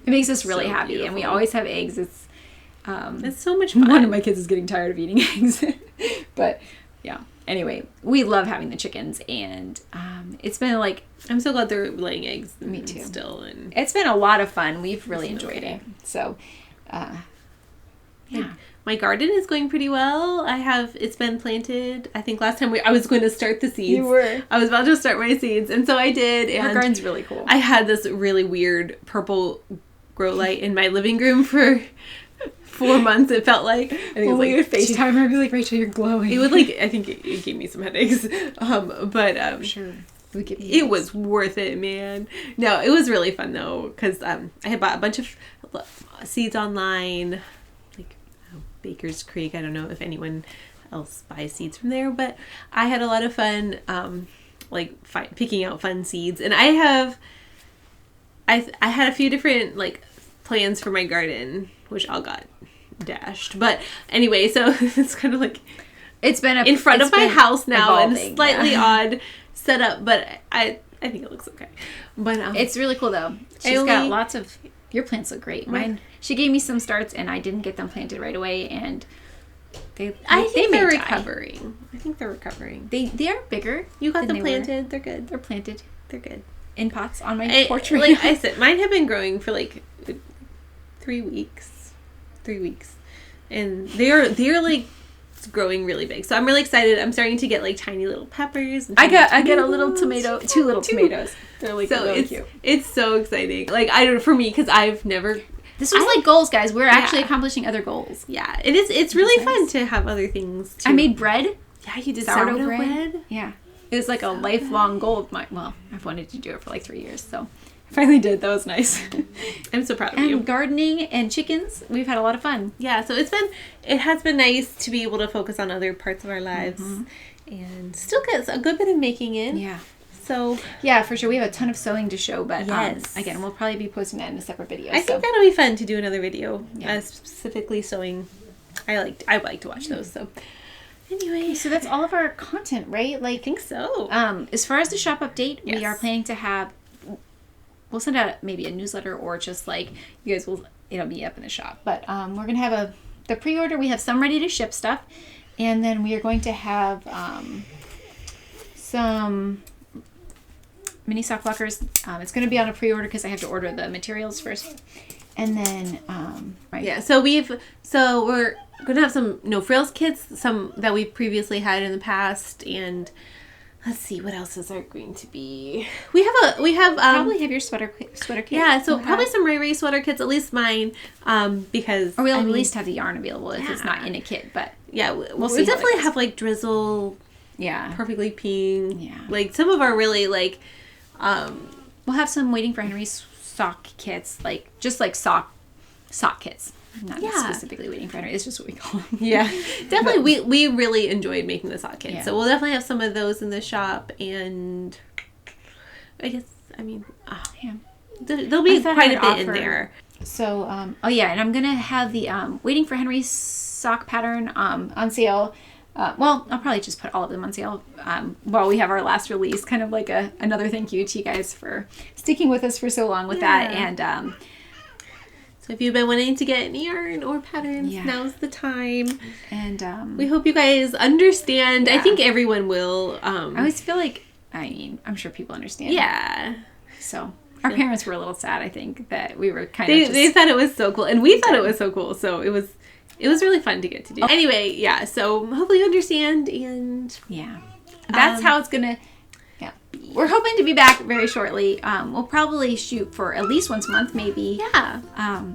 it makes us really happy,
beautiful.
and we always have eggs. It's
so much fun.
One of my kids is getting tired of eating eggs, but yeah. Anyway, we love having the chickens, and it's been like,
I'm so glad they're laying eggs.
Me too.
Still, and
it's been a lot of fun. We've really enjoyed it. So, yeah.
My garden is going pretty well. It's been planted. I think last time I was going to start the seeds.
You were.
I was about to start my seeds, and so I did. And
our garden's really cool.
I had this really weird purple grow light in my living room for 4 months. It felt like, I think it was
we would FaceTime her and be like, Rachel, you're glowing.
It would I think it gave me some headaches. But
sure.
It was worth it, man. No, it was really fun though, because I had bought a bunch of seeds online, like Baker's Creek. I don't know if anyone else buys seeds from there, but I had a lot of fun, picking out fun seeds. And I had a few different plans for my garden, which all got dashed. But anyway, so it's kind of like
it's been
in front of my house now,
evolving,
and slightly odd setup, but I think it looks okay. But
it's really cool though. She's got lots of, your plants look great. Mine, she gave me some starts and I didn't get them planted right away, and
I think they're recovering. I think they're recovering.
They are bigger.
You got them planted. They're good.
They're planted.
They're good.
In pots on my porch.
Like I said, mine have been growing for 3 weeks. 3 weeks. And they're growing really big. So I'm really excited. I'm starting to get tiny little peppers. And
I get a little tomato, two little tomatoes. They're really cute.
It's so exciting. For me, because I've never.
This was goals, guys. We're actually accomplishing other goals.
Yeah, it's really fun to have other things.
I made bread.
Yeah, you did
sourdough bread. Yeah, it was a lifelong goal of mine. Well, I've wanted to do it for 3 years, so I finally did. That was nice.
I'm so proud of you.
And gardening and chickens, we've had a lot of fun.
Yeah, so it has been nice to be able to focus on other parts of our lives, and still get a good bit of making in.
Yeah.
So
yeah, for sure. We have a ton of sewing to show, but
yes.
Again, we'll probably be posting that in a separate video.
I think that'll be fun to do another video,
yeah.
Specifically sewing. I like to watch those. So anyway,
so that's all of our content, right?
I think so.
As far as the shop update,
yes.
we are planning to have. We'll send out maybe a newsletter, or just you guys will. It'll be up in the shop, but we're gonna have the pre-order. We have some ready to ship stuff, and then we are going to have some mini sock blockers. It's going to be on a pre-order because I have to order the materials first, and then right.
Yeah. So we're going to have some frills kits, some that we've previously had in the past, and let's see what else is there going to be. We have
probably have your sweater kit.
Yeah. So probably some Ray sweater kits, at least mine, because
or we'll at least have the yarn available if it's not in a kit. But
yeah, we'll definitely have drizzle.
Yeah.
Perfectly pink.
Yeah.
Some of our really
we'll have some Waiting for Henry's sock kits, just sock kits. Not specifically Waiting for Henry. It's just what we call them.
Yeah. Definitely we really enjoyed making the sock kits.
Yeah.
So we'll definitely have some of those in the shop, and there'll be quite a bit in there.
So and I'm gonna have the Waiting for Henry's sock pattern on sale. I'll probably just put all of them on sale while we have our last release, kind of another thank you to you guys for sticking with us for so long with that. And
so if you've been wanting to get any yarn or patterns, now's the time.
And
we hope you guys understand. I think everyone will.
I always feel I'm sure people understand.
Yeah.
So our parents were a little sad, I think, that we were
they thought it was so cool, and we thought it was so cool, so it was really fun to get to do. Anyway, yeah, so hopefully you understand, and
that's how it's gonna we're hoping to be back very shortly. We'll probably shoot for at least once a month, maybe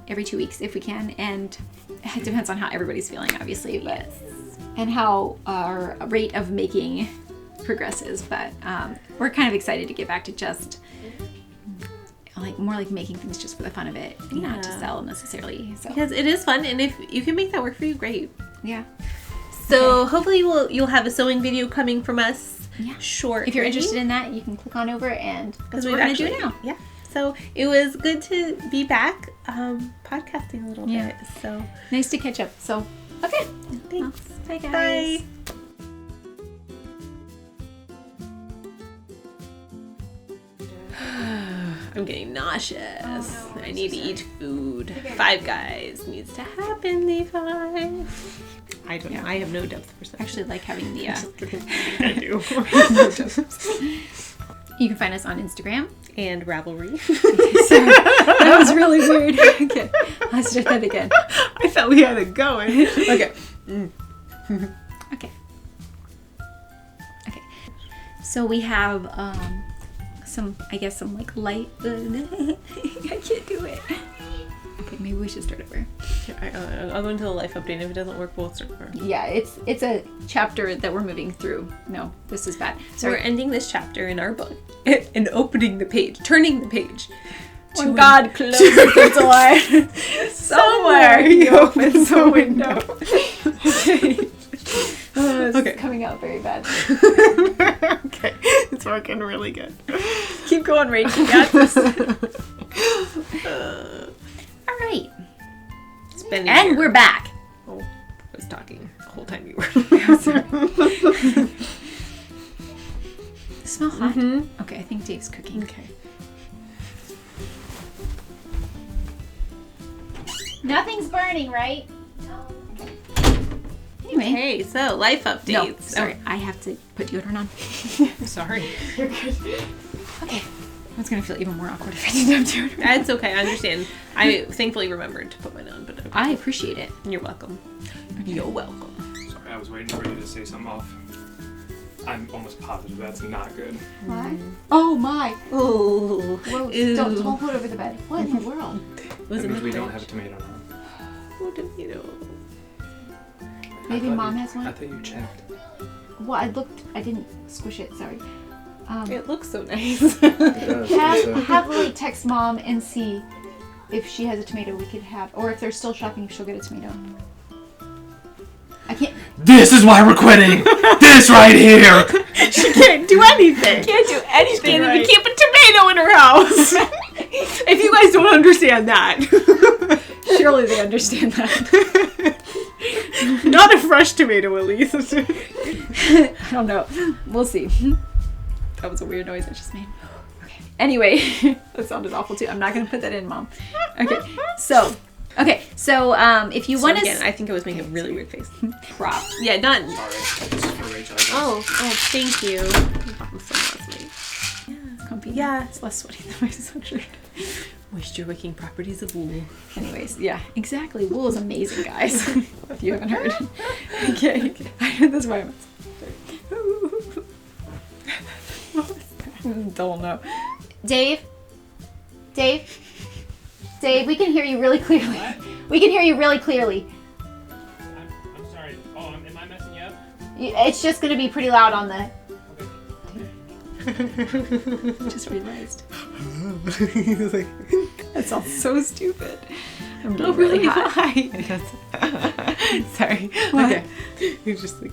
every 2 weeks if we can, and it depends on how everybody's feeling, obviously, but and how our rate of making progresses, but we're kind of excited to get back to just more like making things just for the fun of it and not to sell necessarily. So
because it is fun, and if you can make that work for you, great.
Yeah.
So hopefully you'll have a sewing video coming from us.
Yeah.
Short.
If you're interested in that, you can click on over and that's what we're gonna do now.
Yeah. So it was good to be back podcasting a little bit. So
nice to catch up. So okay.
Thanks.
Well, bye guys.
Bye. I'm getting nauseous.
Oh, no,
I need to eat food. Five Guys needs to happen, Levi. I don't know. I have no depth perception.
I actually like having the
I do.
You can find us on Instagram
And Ravelry.
Sorry, that was really weird. Okay, let's do that again.
I thought we had it going. Okay.
Okay. So we have some like light. I can't do it. Okay, maybe we should start over.
I'll go into the life update. If it doesn't work, we'll start over.
Yeah, it's a chapter that we're moving through. No, this is bad.
So we're ending this chapter in our book and opening the page, turning the page.
When God closes the door, somewhere He opens a window. Okay. Oh, this is coming out very bad.
Okay, it's working really good.
Keep going, Rachel. You got this. All right. And we're back.
Oh, I was talking the whole time you were.
Sorry. Smell hot? Mm-hmm. Okay, I think Dave's cooking.
Okay.
Nothing's burning, right? No. Anyway.
Hey, so life updates.
No, sorry. I have to put deodorant on.
Sorry.
You're good. Okay. It's going to feel even more awkward if I didn't have deodorant.
That's okay. I understand. I thankfully remembered to put mine on, but okay.
I appreciate it.
You're welcome. Okay. You're welcome.
Sorry, I was waiting for you to say something off. I'm almost positive that's not good.
Why? Oh my!
Ooh.
Whoa, don't put it over the bed. What in the world?
That means we don't have a tomato now.
Oh, tomato.
Maybe Mom has one?
I thought you checked.
Well, I looked. I didn't squish it. Sorry.
It looks so nice.
It does.
Have Lily text Mom and see if she has a tomato we could have, or if they're still shopping, if she'll get a tomato. I can't.
This is why we're quitting. This right here.
She can't do anything.
Can't do anything.
Can't even keep a tomato in her house. If you guys don't understand that.
Surely they understand that.
Not a fresh tomato, at least.
I don't know. We'll see. That was a weird noise I just made. Okay. Anyway, that sounded awful too. I'm not going to put that in, Mom. Okay. So if you want to...
Again, I think I was making a really weird face.
Prop.
Yeah, done.
Sorry, this is for Rachel. I guess.
Oh, thank you. I'm so lovely.
It's comfy.
Yeah.
It's less sweaty than my sweatshirt.
Moisture-wicking properties of wool.
Anyways, yeah, exactly. Wool is amazing, guys. If you haven't heard. Okay. That's why I'm... Don't know. Dave, we can hear you really clearly.
What?
We can hear you really clearly.
I'm sorry. Oh, am I messing you up?
It's just going to be pretty loud on the...
Okay.
Just realized.
He's like,
That sounds so stupid. I'm getting really hot.
Sorry.
What?
Okay. You're just like...